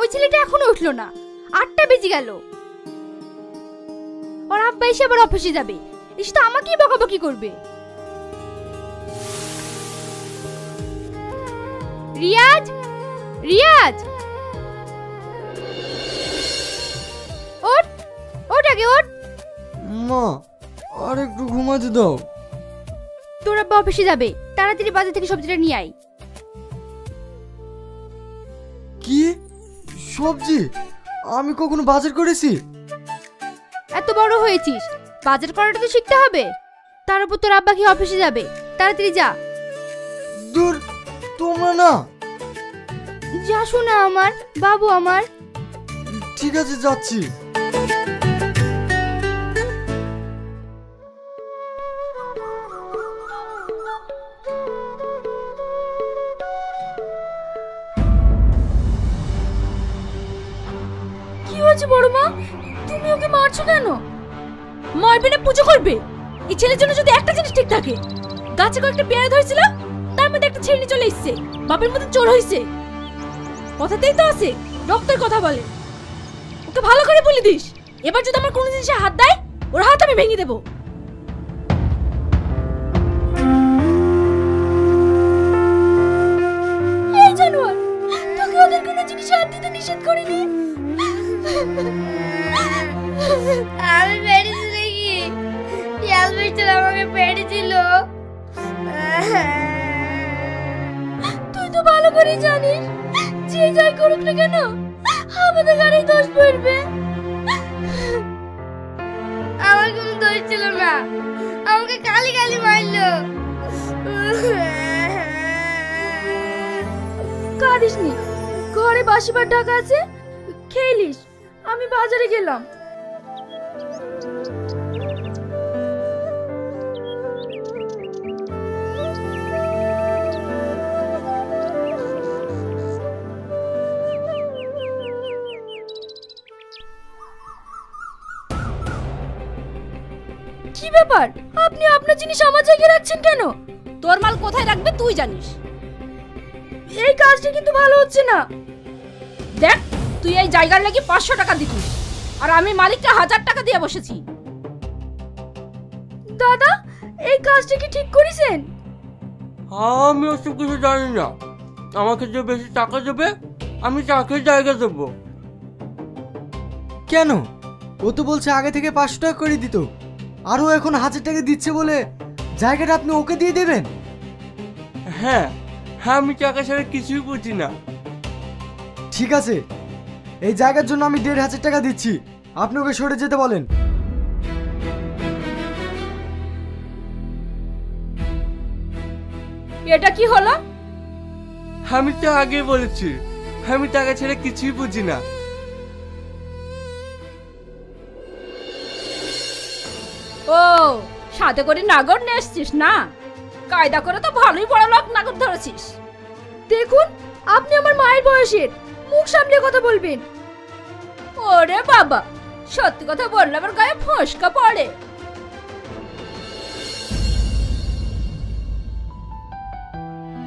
ওই ছেলেটা এখনো উঠলো না, 8টা বেজে গেল। ওর আব্বা এসে আবার অফিসে যাবে, এসে তো আমাকেই বকাবকি করবে। রিয়াজ, রিয়াজ, ওঠ ওঠ, আগে ওঠ। মা, আর একটু ঘুমাতে দাও। তোর আব্বা অফিসে যাবে, তাড়াতাড়ি বাজার থেকে সবজিটা নিয়ে আয়। কি সবজি? আমি কখনো বাজার করেছি? এত বড় হয়েছিস, বাজার করাটা তো শিখতে হবে। তার উপর তোর আব্বা কি অফিসে যাবে, তাড়াতাড়ি যা। দূর, তোমরা না। যা শোনা আমার বাবু আমার। ঠিক আছে, যাচ্ছি। কি হয়েছে বড় মা, তুমি ওকে মারছো কেন? মারবে পুজো করবে? এই ছেলের জন্য যদি একটা জিনিস ঠিক থাকে, গাছে কয়েকটা পেয়ারা ধরেছিল, তার মধ্যে একটা ছেড়ে চলে এসেছে, বাপের মতো চোর হয়েছে। কথাতেই তো আছে, রক্তের কথা বলে। ওকে ভালো করে বলে দিস, এবার যদি আমার কোনো জিনিসে হাত দেয়, ওর হাত আমি ভেঙে দেবো। এই জানোয়ার, তোকে ওদের কোনো জিনিসে হাত দিতে নিষেধ করিনি। আমি পেরেছি নাকি? অ্যালবেস্টার আমাকে পেরেছিল। তুই তো ভালো করে জানিস, যে যাই করুক না কেন, আমাদের গাড়ি দোষ পড়বে। আমার কোনো দোষ ছিল না, আমাকে কালি কালি মারলো। কাঁদিস নি, ঘরে বাসিবার ঢাকা আছে, খেলিস। আমি বাজারে গেলাম। কি ব্যাপার, আপনি আপনার জিনিস আমার জায়গায় রাখছেন কেন? তোর মাল কোথায় রাখবে তুই জানিস। এই কাজটা কিন্তু ভালো হচ্ছে না। দেখ, তুই এই জায়গার লাগি 500 টাকা দিতিস, আর আমি মালিককে 1000 টাকা দিয়ে বসেছি। দাদা, এই কাজটা কি ঠিক করেছেন? আমি ওসব কিছু জানি না। আমাকে যে বেশি টাকা দেবে, আমি তাকে জায়গা দেবো। কেন? ও তো বলছে আগে থেকে 500 টাকা করে দিত, আর ও এখন 1000 টাকা দিচ্ছে বলে জায়গাটা আপনি ওকে দিয়ে দেবেন? হ্যাঁ, আমি টাকা ছাড়া কিছুই বুঝি না। ঠিক আছে, এই জায়গার জন্য আমি 1500 টাকা দিচ্ছি, আপনি ওকে সরে যেতে বলেন। এটা কি হলো? আমি তো আগে বলেছি, আমি টাকা ছেড়ে কিছুই বুঝি না। ও, সাথে করে নাগর নিয়ে এসছিস না? কায়দা করে তো ভালোই বড় লোক নাগর ধরেছিস। দেখুন, আপনি আমার মায়ের বয়সের, মুখ সামলে কথা বলবেন। ওরে বাবা, সত্যি কথা বললে আমার গায়ে ফসকা পড়ে।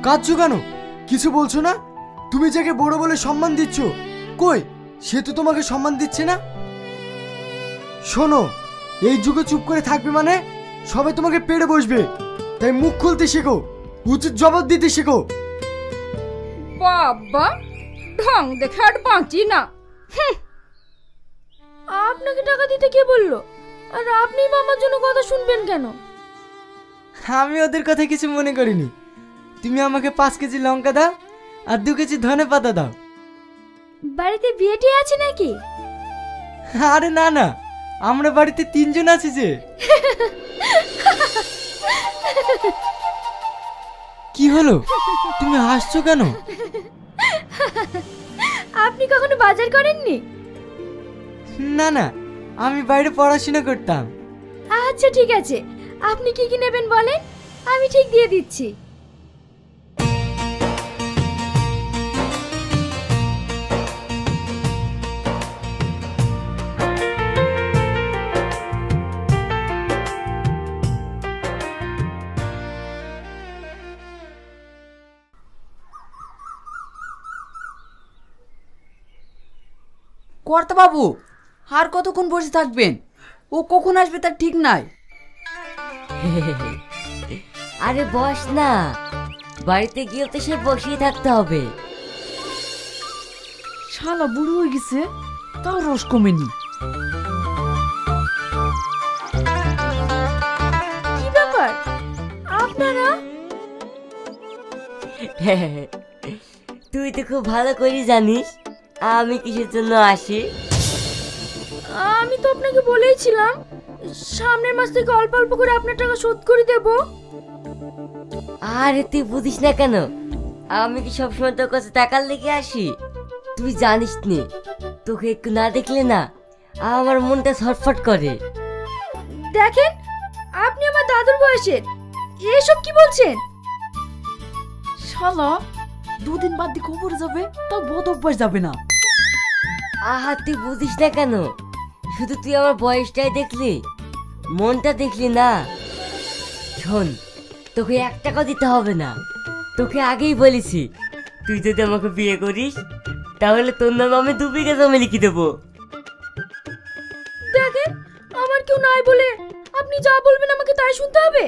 কাঁদছো কেন? কিছু বলছো না? তুমি যাকে বড় বলে সম্মান দিচ্ছ, কই সে তো তোমাকে সম্মান দিচ্ছে না। শোনো, এই যুগে চুপ করে থাকবে মানে সবাই তোমাকে পেড়ে বসবে, তাই মুখ খুলতে শেখো, উচিত জবাব দিতে শেখো। বাবা, ঢং দেখে আর বাঁচি না। আপনাকে টাকা দিতে কে বললো? আর আপনি মামার জন্য কথা শুনবেন কেন? আমি ওদের কথা কিছু মনে করিনি। তুমি আমাকে 5 কেজি লঙ্কা দাও আর 2 কেজি ধনে পাতা দাও। বাড়িতে বিয়েটি আছে নাকি? আরে না না, আমরা বাড়িতে 3 জন আছি যে। কি হলো, তুমি হাসছো কেন? আপনি কখনো বাজার করেননি? না না, আমি বাইরে পড়াশোনা করতাম। আচ্ছা ঠিক আছে, আপনি কি কি নেবেন বলেন, আমি ঠিক দিয়ে দিচ্ছি। কর্তা বাবু, আর কতক্ষণ বসে থাকবেন? ও কখন আসবে তার ঠিক নাই। আরে বস না, বাড়িতে গিয়ে তো সে বসেই থাকতে হবে। শালা বুড়ো হয়ে গেছে, তাও রস কমেনি। কি ব্যাপার আপনারা? তুই তো খুব ভালো করে জানিস আমি কিসের জন্য আসি। আমি তো আপনাকে বলেইছিলাম সামনের মাস থেকে অল্প অল্প করে আপনার টাকা শোধ করে দেব। আরে তুই বুঝিস না কেন? আমি কি সবসময় তোর কাছে টাকার লেগে আসি? তুই জানিস নি, তোকে একটু না দেখলে না আমার মনটা ছটফট করে। দেখেন, আপনি আমার দাদুর বয়সের, এসব কি বলছেন? শালা দুদিন বাদ দিয়ে খবর যাবে, তাও বদ অভ্যাস যাবে না। আহা তুই বুঝিস না কেন? শুধু তুই আমার বয়সটাই দেখলি, মনটা দেখলি না। শোন, তোকে 1 টাকা দিতে হবে না। তোকে আগেই বলেছি, তুই যদি আমাকে বিয়ে করিস তাহলে তোর নামে আমি 2 বিঘা জমি লিখে দেবো। দেখেন, আমার কেউ নাই বলে আপনি যা বলবেন আমাকে তাই শুনতে হবে?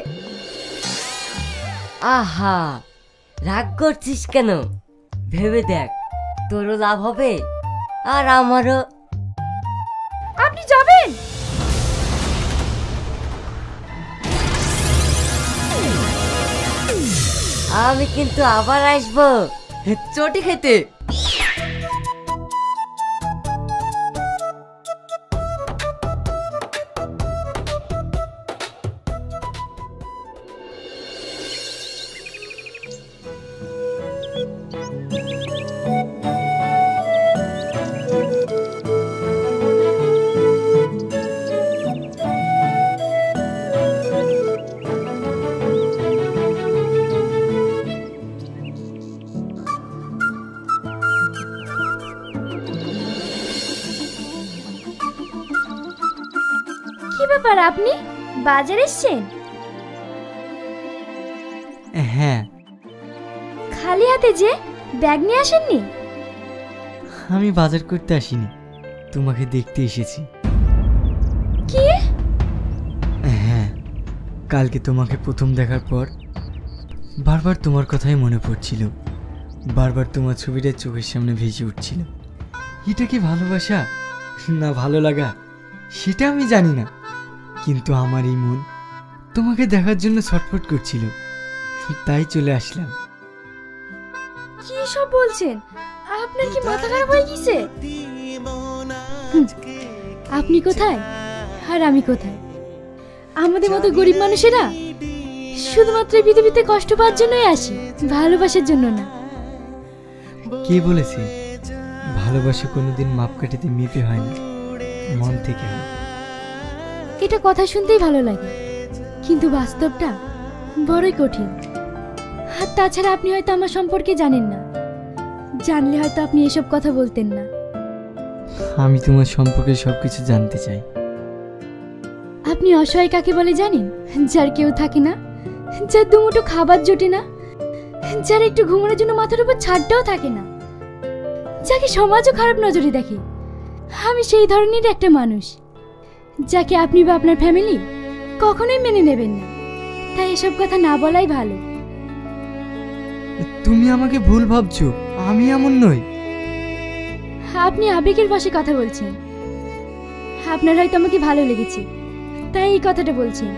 আহা রাগ করছিস কেন? ভেবে দেখ, তোরও লাভ হবে আর আমারও। আপনি যাবেন? আমি কিন্তু আবার আসবো চটি খেতে। কি ব্যাপার, আপনি বাজারে এসেছেন? হ্যাঁ, খালি হাতে যে, ব্যাগ নিয়ে আসেননি? আমি বাজার করতে আসিনি, তোমাকে দেখতে এসেছি। কি? হ্যাঁ, কালকে তোমাকে প্রথম দেখার পর বারবার তোমার কথাই মনে পড়ছিল, বারবার তোমার ছবিটা চোখের সামনে ভেসে উঠছিল। এটা কি ভালোবাসা না ভালো লাগা সেটা আমি জানি না, কিন্তু আমার এই মন তোমাকে দেখার জন্য ছটফট করছিল, তাই চলে আসলাম। কি সব বলছেন? আপনার কি মাথা খারাপ হয়ে গেছে? আপনি কোথায় আর আমি কোথায়? আমাদের মতো গরিব মানুষেরা শুধুমাত্র এই পৃথিবীতে কষ্ট পাওয়ার জন্যই আসি, ভালোবাসার জন্য না। কে বলেছে ভালোবাসা কোনোদিন মাপকাঠিতে মেপে হয় না, মন থেকে হয়? এটা কথা শুনতেই ভালো লাগে, কিন্তু বাস্তবটা বড়ই কঠিন। আর তাছাড়া আপনি হয়তো আমার সম্পর্কে জানেন না, জানলে হয়তো আপনি এসব কথা বলতেন না। আমি তোমার সম্পর্কে সবকিছু জানতে চাই। আপনি অসহায় কাকে বলে জানেন? যার কেউ থাকে না, যার দুমুঠো খাবার জোটে না, যার একটু ঘুমানোর জন্য মাথার উপর ছাদটাও থাকে না, যাকে সমাজও খারাপ নজরে দেখে। আমি সেই ধরনের একটা মানুষ, যাকে আপনি বা আপনার ফ্যামিলি কখনোই মেনে নেবেন না। তাই এসব কথা না বলাই ভালো। তুমি আমাকে ভুল ভাবছো, আমি এমন নই। আপনি আবেগের বশে কথা বলছেন। আপনার হয়তো আমাকে ভালো লেগেছে, তাই এই কথাটা বলছেন,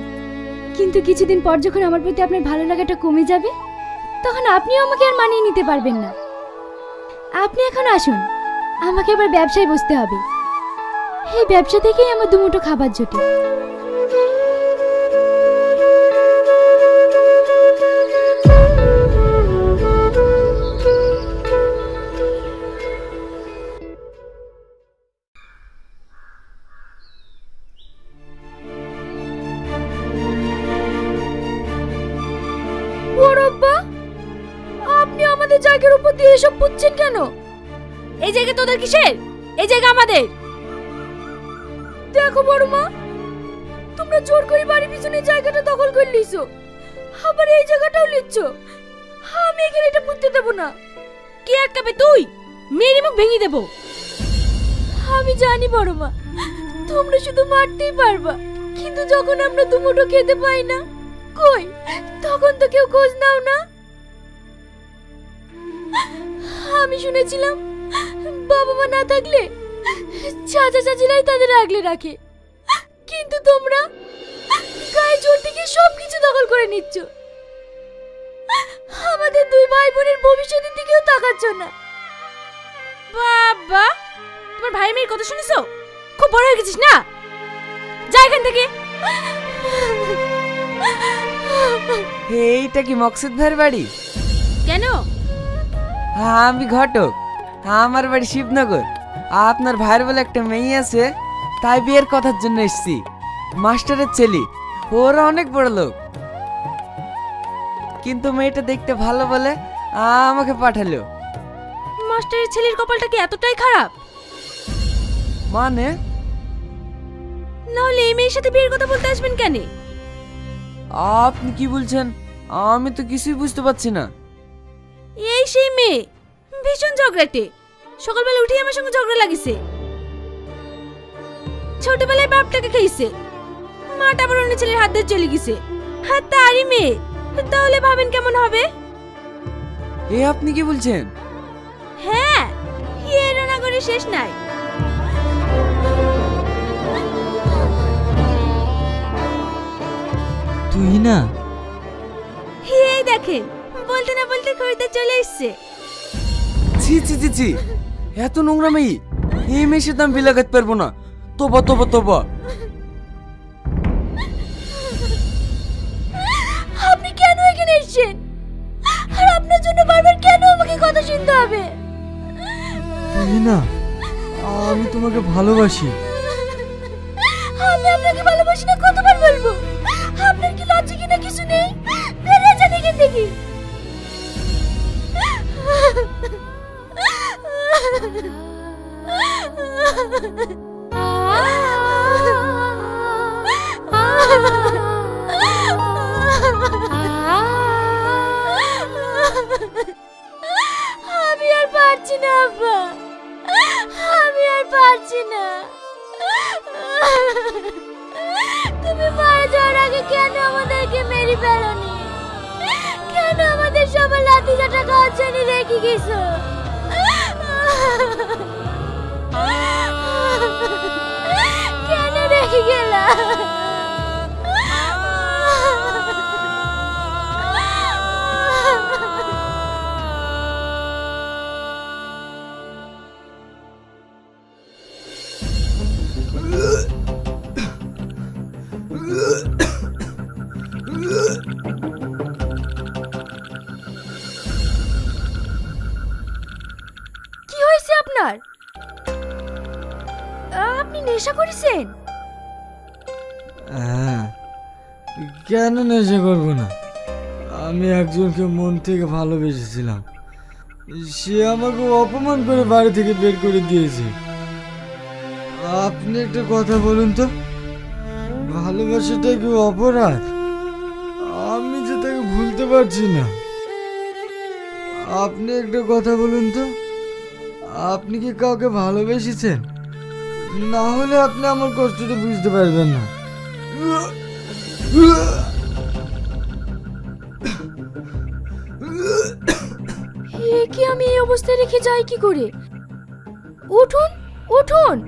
কিন্তু কিছুদিন পর যখন আমার প্রতি আপনার ভালো লাগাটা কমে যাবে, তখন আপনিও আমাকে আর মানিয়ে নিতে পারবেন না। আপনি এখন আসুন, আমাকে এবার ব্যবসায় বসতে হবে। এই ব্যবসা থেকেই আমার দুমুঠো খাবার জোটে। বড়ব্বা, আপনি আমাদের জায়গার উপর দিয়ে এসব পুচ্ছেন কেন? এই জায়গা তোদের কিসের? এই জায়গা আমাদের। দেখো বড় মা, তোমরা জোর করে বাড়ির পিছনে জায়গাটা দখল করে লিছো, আবার এই জায়গাটাও লিচ্ছ। আমি এখানে এটা পুঁততে দেব না। কে আটকাবে? তুই? মেয়ের মুখ ভেঙে দেব। আমি জানি বড় মা, তোমরা শুধু মারতেই পারবা, কিন্তু যখন আমরা দুমুঠো খেতে পাই না, কই তখন তো কেউ খোঁজ নাও না। আমি শুনেছিলাম বাবা মা না থাকলে চাচা চাচিরাই তাদের আগলে রাখে, কিন্তু তোমরা গায়ে জোর থেকে সবকিছু দখল করে নিচ্ছ। আমাদের দুই ভাই বোনের ভবিষ্যতের দিকেও তাকাচ্ছ না। বাবা, তোমার ভাই মেয়ের কথা শুনেছো? খুব বড় হয়ে গেছিস না, যা এখান থেকে। এইটা কি মকসুদ ভাইয়ের বাড়ি? কেন? আমি ঘটক, আমার বাড়ি শিবনগর। আপনার ভাইয়ের বলে একটা মেয়ে আছে, তাই বিয়ের কথার জন্য এসেছি। মাস্টারের ছেলে, ওরা অনেক বড় লোক, কিন্তু মেয়েটা দেখতে ভালো বলে আমাকে পাঠালো। মাস্টারের ছেলের কপালটা কি এতটাই খারাপ? মানে? নাহলে এই মেয়ের সাথে বিয়ের কথা বলতে আসবেন কেন? আপনি কি বলছেন? আমি তো কিছুই বুঝতে পারছি না। এই সেই মেয়ে, ভীষণ ঝগড়াটে। সকালবেলা উঠে আমার সঙ্গে ঝগড়া লাগিছে। ছোটবেলায় বাপটাকে খেয়েছে, মাটা আবার অন্য ছেলের হাত ধরে চলে গেছে। আর তারই মেয়ে, তাহলে ভাবেন কেমন হবে? এ আপনি কি বলছেন? হ্যাঁ, এর রানাগরে শেষ নাই। তুই না? এই দেখেন, বলতে না বলতে খরিদ্দার চলে এসছে। ছি ছি ছি ছি, এত নোংরা মেয়ে, এই মেয়ের সাথে আমি বিয়ে লাগাতে পারবো না। তোবা তোবা তোবা। আপনি কেন এখানে এসেছেন? আর আপনার জন্য বারবার কেন আমাকে কথা শুনতে হবে? তুই না, আমি তোমাকে ভালোবাসি। আমি আপনাকে ভালোবাসি না কতবার বলবো? আপনার কি লজ্জা কিনা কিছু নেই? বেরিয়ে যান এখান থেকে। আমি আর পারছি না আব্বা, আমি আর পারছি না। তুমি মারা যাওয়ার আগে কেন আমাদেরকে মেরে ফেলোনি? কেন আমাদের সবার লাঠি চাটা খাওয়ার জন্য রেখে গেছো? কেন রেখে গেলা? কি হয়েছে আপনার? আপনি নেশা করেছেন? হ্যাঁ, কেন নেশা করবো না? আমি একজনকে মন থেকে ভালোবেসেছিলাম, সে আমাকে অপমান করে বাড়ি থেকে বের করে দিয়েছে। আপনি একটা কথা বলুন তো, ভালোবাসাটা কি অপরাধ? আমি যে তাকে ভুলতে পারছি না। আপনি একটা কথা বলুন তো, আপনি কি কাউকে ভালোবেসেছেন? না হলে আপনি আমার কষ্টটা বুঝতে পারবেন না। কি আমি এই অবস্থায় রেখে যাই কি করে? উঠুন, উঠুন।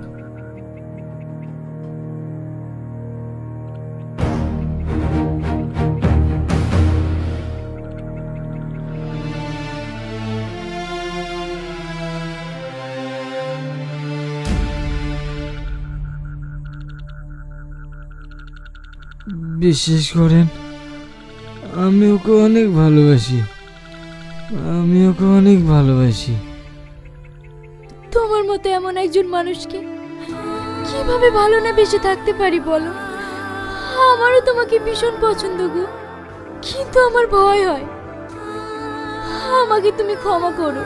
বিশ্বাস করেন, আমি ওকে অনেক ভালোবাসি, আমি ওকে অনেক ভালোবাসি। তোমার মতো এমন একজন মানুষকে কিভাবে ভালো না বেঁচে থাকতে পারি বলো? আমারও তোমাকে ভীষণ পছন্দ গো, কিন্তু আমার ভয় হয়। আমাকে তুমি ক্ষমা করো।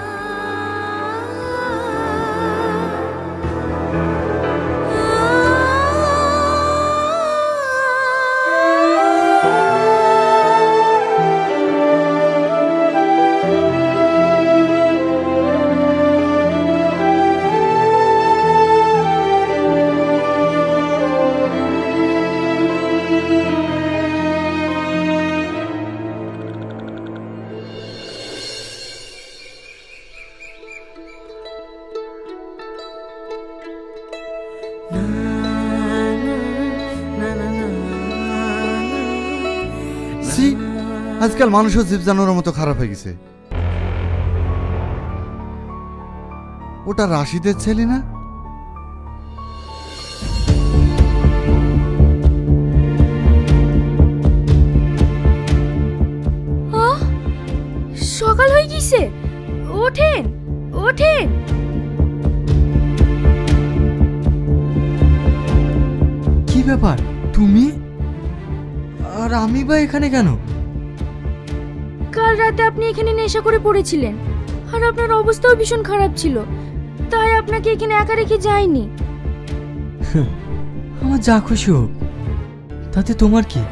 সি, আজকাল মানুষও জীব জানোয়ারের মতো খারাপ হয়ে গেছে। ওটা রাশিদের ছেলে না? সকাল হয়ে গেছে, ওঠেন ওঠেন। কি ব্যাপার, তুমি আর আমি বা এখানে কেন? কাল রাতে আপনি এখানে নেশা করে পড়েছিলেন, আর আপনার অবস্থাও ভীষণ খারাপ ছিল, তাই আপনাকে এখানে একা রেখে যাইনি। আমার যা খুশি হোক, তাতে তোমার কি?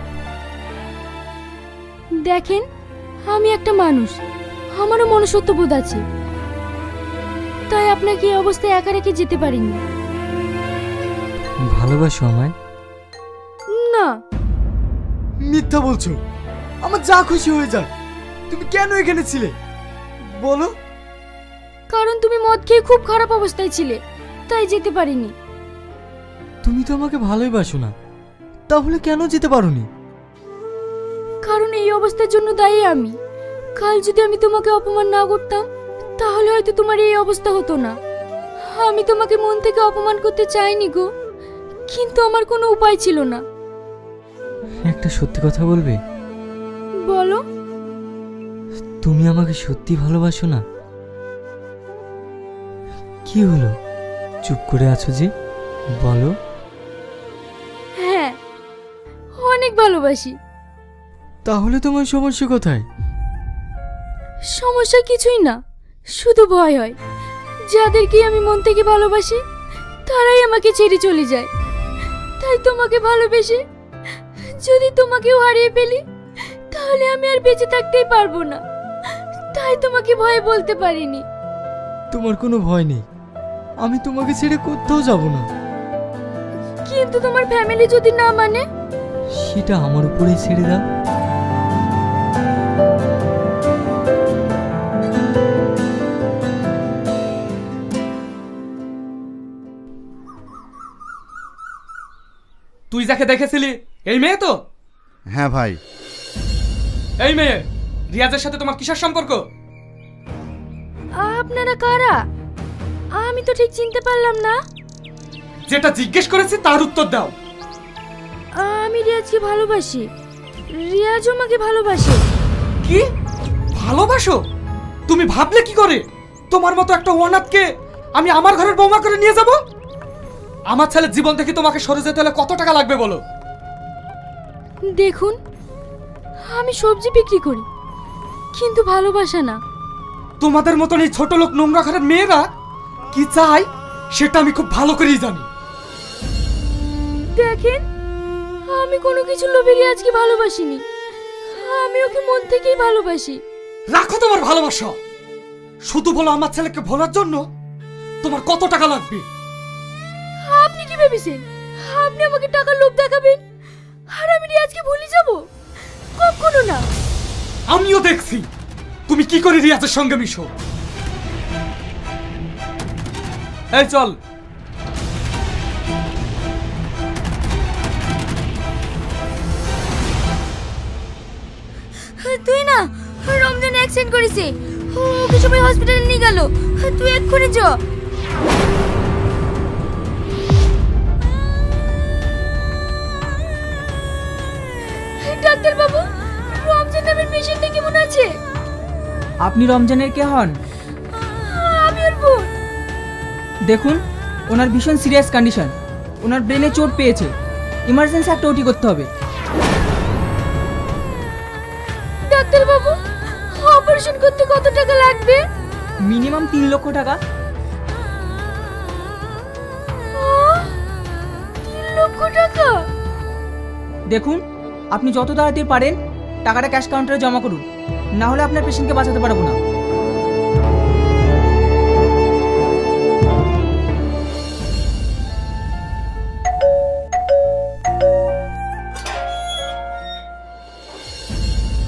দেখেন, আমি একটা মানুষ, আমারও মনুষ্যত্ব বোধ আছে, তাই আপনাকে এই অবস্থায় একা রেখে যেতে পারিনি। ভালোবাসো আমায়? না। মিথ্যা বলছো, আমার যা খুশি হয়ে যাক। তুমি কেন এখানে ছিলে বলো? কারণ তুমি মদ খেয়ে খুব খারাপ অবস্থায় ছিলে, তাই যেতে পারিনি। তুমি তো আমাকে ভালোই বাসো না, তাহলে কেন যেতে পারোনি? কারণ এই অবস্থার জন্য দায়ী আমি। কাল যদি আমি তোমাকে অপমান না করতাম, তাহলে হয়তো তোমার এই অবস্থা হতো না। আমি তোমাকে মন থেকে অপমান করতে চাইনি গো, কিন্তু আমার কোনো উপায় ছিল না। একটা সত্যি কথা বলবে? বলো। তুমি আমাকে সত্যি ভালোবাসো না? কি হলো, চুপ করে আছো যে? বলো। হ্যাঁ, অনেক ভালোবাসি। তাহলে তোমার সমস্যা কোথায়? সমস্যা কিছুই না, শুধু ভয় হয়। যাদেরকে আমি মন থেকে ভালোবাসি তারাই আমাকে ছেড়ে চলে যায়। তাই তোমাকে ভালোবেসে যদি তোমাকেও হারিয়ে ফেলি, তাহলে আমি আর বেঁচে থাকতেই পারবো না। তাই তোমাকে ভয়ে বলতে পারিনি। তোমার কোনো ভয় নেই, আমি তোমাকে ছেড়ে কোথাও যাব না। কিন্তু তোমার ফ্যামিলি যদি না মানে? সেটা আমার উপরেই ছেড়ে দাও। তুই যাকে দেখেছিলি এই মেয়ে তো? হ্যাঁ ভাই। এই মেয়ে রিয়াজের সাথে তোমার কিসের সম্পর্ক? আপনারা কারা? আমি তো ঠিক চিনতে পারলাম না। যেটা জিজ্ঞেস করেছি তার উত্তর দাও। আমি রিয়াজকে ভালোবাসি, রিয়াজও আমাকে ভালোবাসে। কি ভালোবাসো? তুমি ভাবলে কি করে তোমার মতো একটা অনাথকে আমি আমার ঘরের বৌমা করে নিয়ে যাব? আমার ছেলের জীবন থেকে তোমাকে সরে যেতে হলে কত টাকা লাগবে বলো? দেখুন, আমি সবজি বিক্রি করি, কিন্তু ভালোবাসা না। তোমাদের মতন এই ছোট লোক নোংরা ঘরের মেয়েরা কি চায় সেটা আমি খুব ভালো করেই জানি। দেখেন, আমি কোনো কিছু লোভে রিয়াজকে ভালোবাসিনি, আমি ওকে মন থেকেই ভালোবাসি। রাখো তোমার ভালোবাসা, শুধু বলো আমার ছেলেকে ভোলার জন্য তোমার কত টাকা লাগবে? আপনি কি ভেবেছেন আপনি আমাকে টাকার লোভ দেখাবেন আর আমি রিয়াজকে ভুলে যাব? কখনো না। আমিও দেখছি তুমি কি করে রিয়াজের সঙ্গে মিশো। এই চল। তুই না, রমজান অ্যাক্সিডেন্ট করেছে, ওকে সবাই হসপিটালে নিয়ে গেল, তুই এক্ষুনি চ। ডাক্তার বাবু, রমজান নামের পেশেন্টটা কেমন আছে? আপনি রমজানের কে হন? আমি ওর বোন। দেখুন, ওনার ভীষণ সিরিয়াস কন্ডিশন, ওনার ব্রেনে চোট পেয়েছে, ইমার্জেন্সি একটা ওটি করতে হবে। ডাক্তার বাবু, অপারেশন করতে কত টাকা লাগবে? মিনিমাম 3 লক্ষ টাকা। 3 লক্ষ টাকা? দেখুন, আপনি যত তাড়াতাড়ি পারেন টাকাটা ক্যাশ কাউন্টারে জমা করুন, না হলে আপনার পেশেন্টকে বাঁচাতে পারবো না।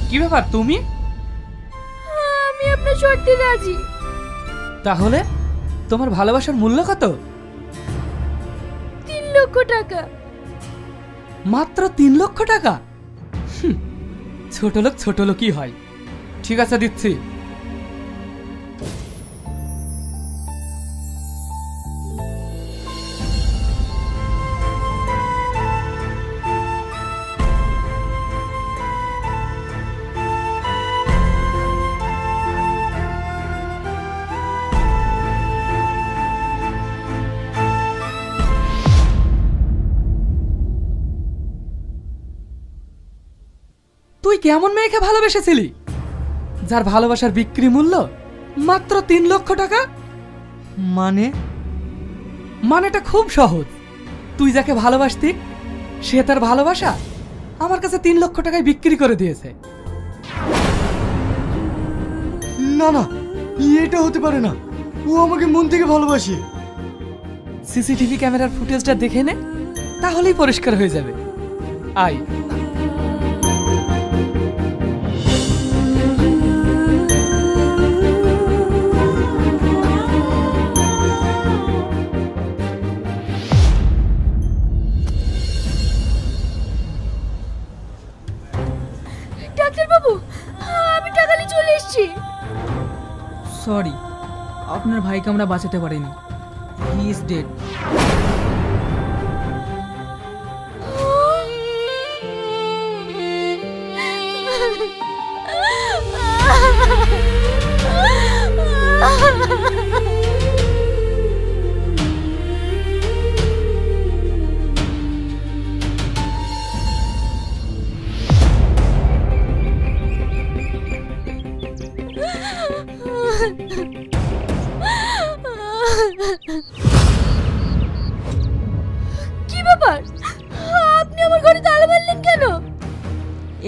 কি ব্যাপার তুমি? আমি আপনার শর্তে রাজি। তাহলে তোমার ভালোবাসার মূল্য কত? 3 লক্ষ টাকা। মাত্র 3 লক্ষ টাকা? ছোট লোকই হয়। ঠিক আছে, দিচ্ছি। তুই কেমন মেয়েকে ভালোবেসেছিলি যার ভালোবাসার বিক্রি মূল্য মাত্র 3 লক্ষ টাকা? মানেটা খুব সহজ। তুই যাকে ভালোবাসতি সে তার ভালোবাসা আমার কাছে 3 লক্ষ টাকায় বিক্রি করে দিয়েছে। না না, এটা হতে পারে না। ও আমাকে মন থেকে ভালোবাসে। সিসিটিভি ক্যামেরার ফুটেজটা দেখে নে, তাহলেই পরিষ্কার হয়ে যাবে। আয়। ডাক্তারবাবু, আমি টাকা নিয়ে চলে এসেছি। সরি, আপনার ভাইকে আমরা বাঁচাতে পারিনি। He is dead. কি ব্যাপার, আপনি আমার ঘরে তালা মারলেন কেন?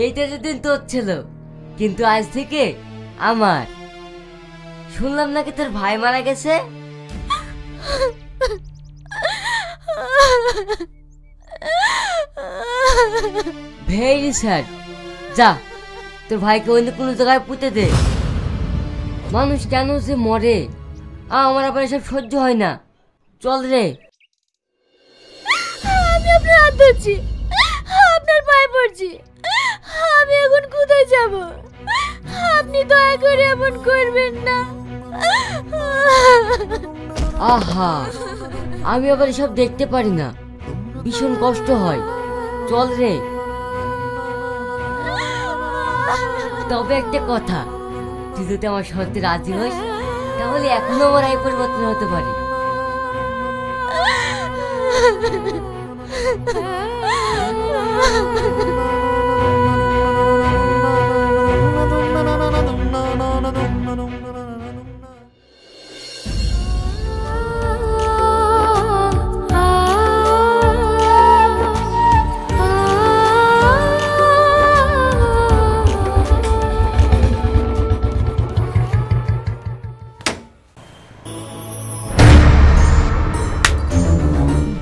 এইটা যেদিন তোর ছিল, কিন্তু আজ থেকে আমার। শুনলাম নাকি তোর ভাই মারা গেছে। Very sad. যা, তোর ভাইকে অন্য কোনো জায়গায় পুঁতে দে। মানুষ কেন যে মরে, আমার আবার এসব সহ্য হয় না। চল রে। আমি আপনার হাত ধরছি, আপনার পায়ে পড়ছি। আমি এখন কোথায় যাব? আপনি দয়া করে এমন করবেন না। আহা, আমি আবার এসব দেখতে পারি না, ভীষণ কষ্ট হয়। চল রে। তবে একটা কথা, তুই যদি আমার শর্তে রাজি হইস, তাহলে এখনো আমার এই পরিবর্তন হতে পারে।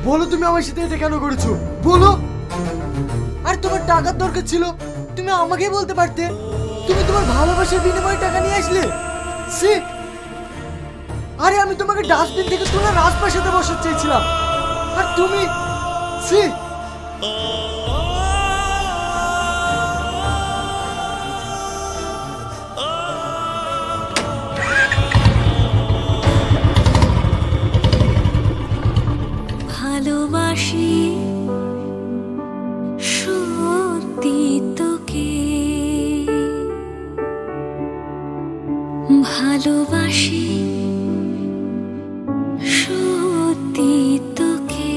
বলো, তুমি আমার সাথে এটা কেন করেছো? বলো। আর তোমার টাকার দরকার ছিল, তুমি আমাকে বলতে পারতে। তুমি তোমার ভালোবাসার বিনিময়ে টাকা নিয়ে আসলে। সি, আরে আমি তোমাকে ডাস্টবিন থেকে তুলে রাজপ্রাসাদে বসাতে চেয়েছিলাম, আর তুমি সি। ভালোবাসি সত্যি তোকে, ভালোবাসি সত্যি তোকে।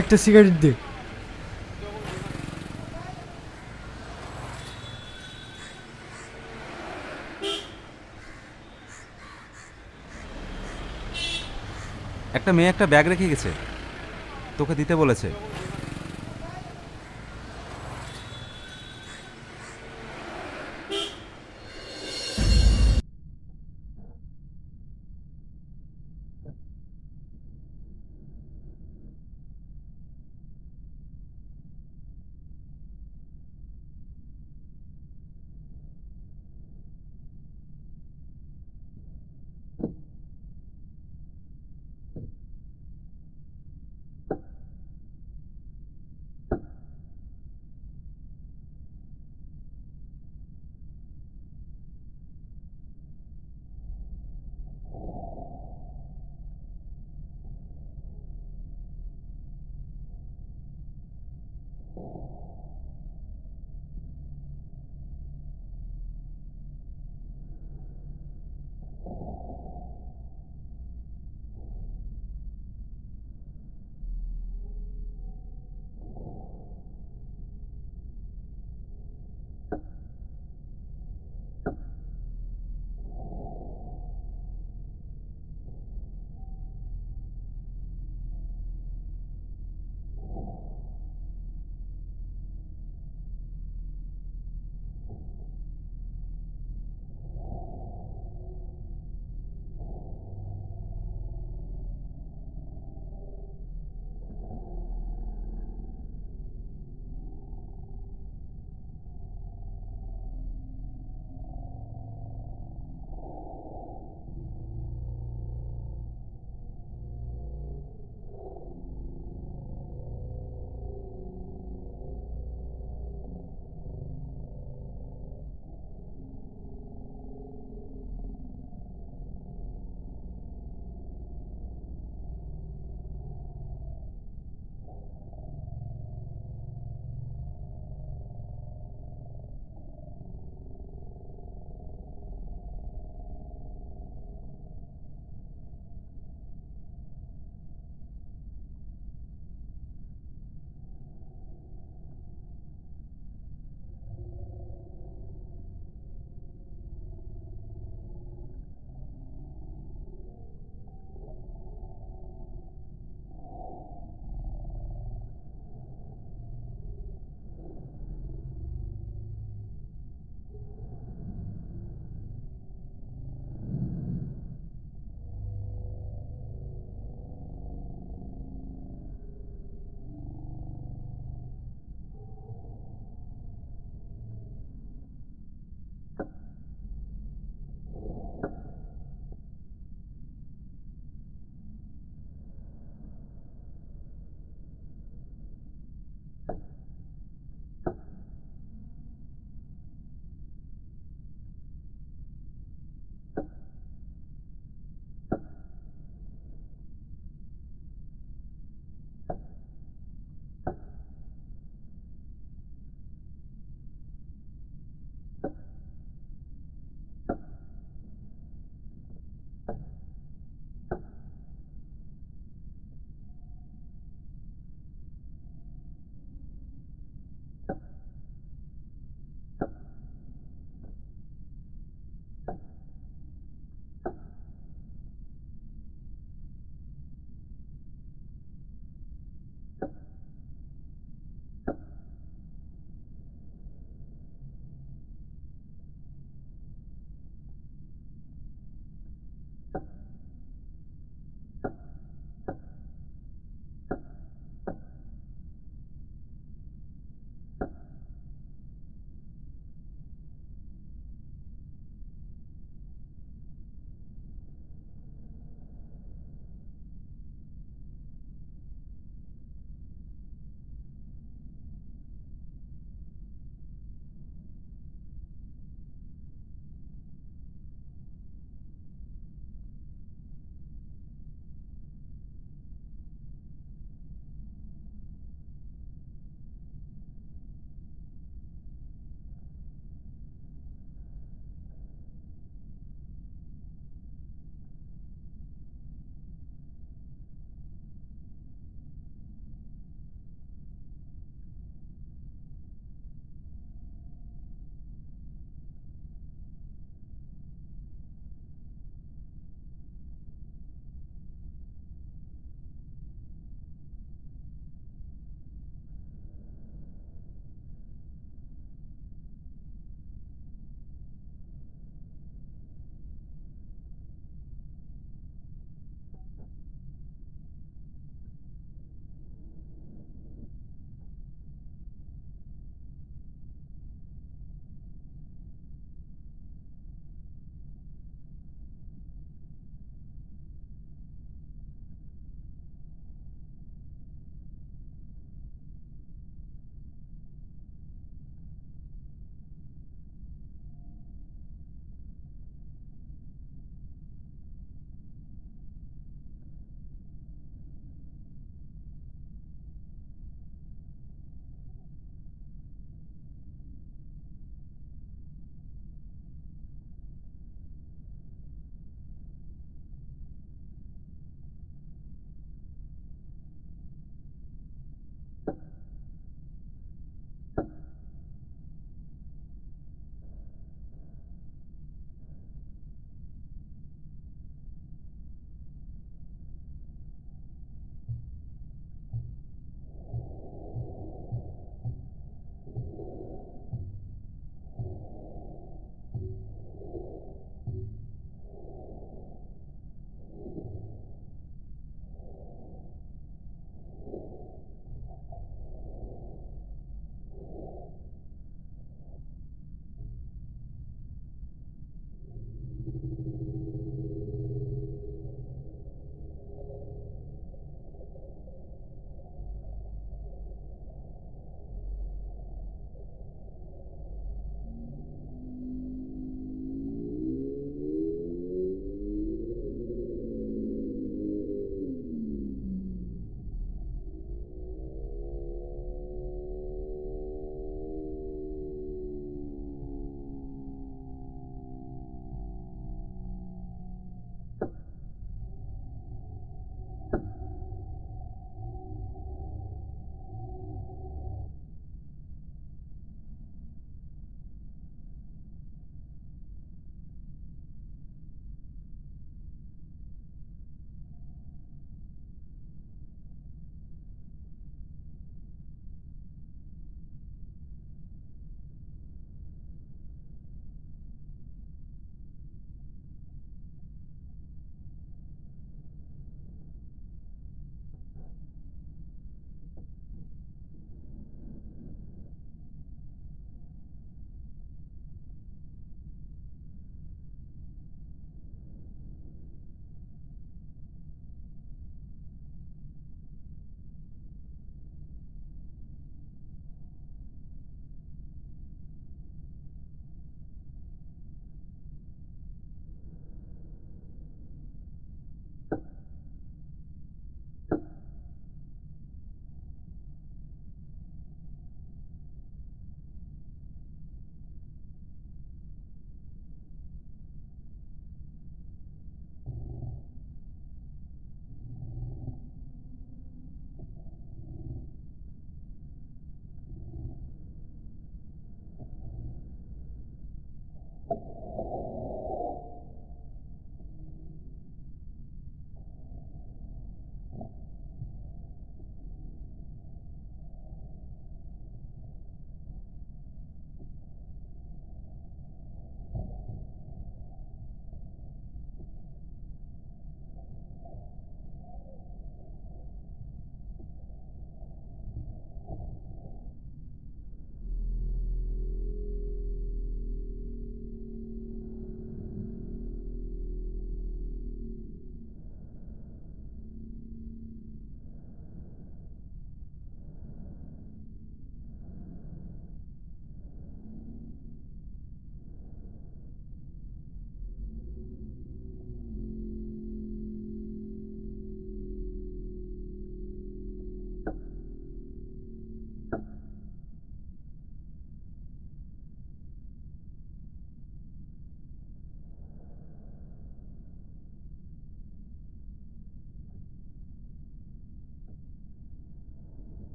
একটা সিগারেট দে। একটা মেয়ে একটা ব্যাগ রেখে গেছে, তোকে দিতে বলেছে।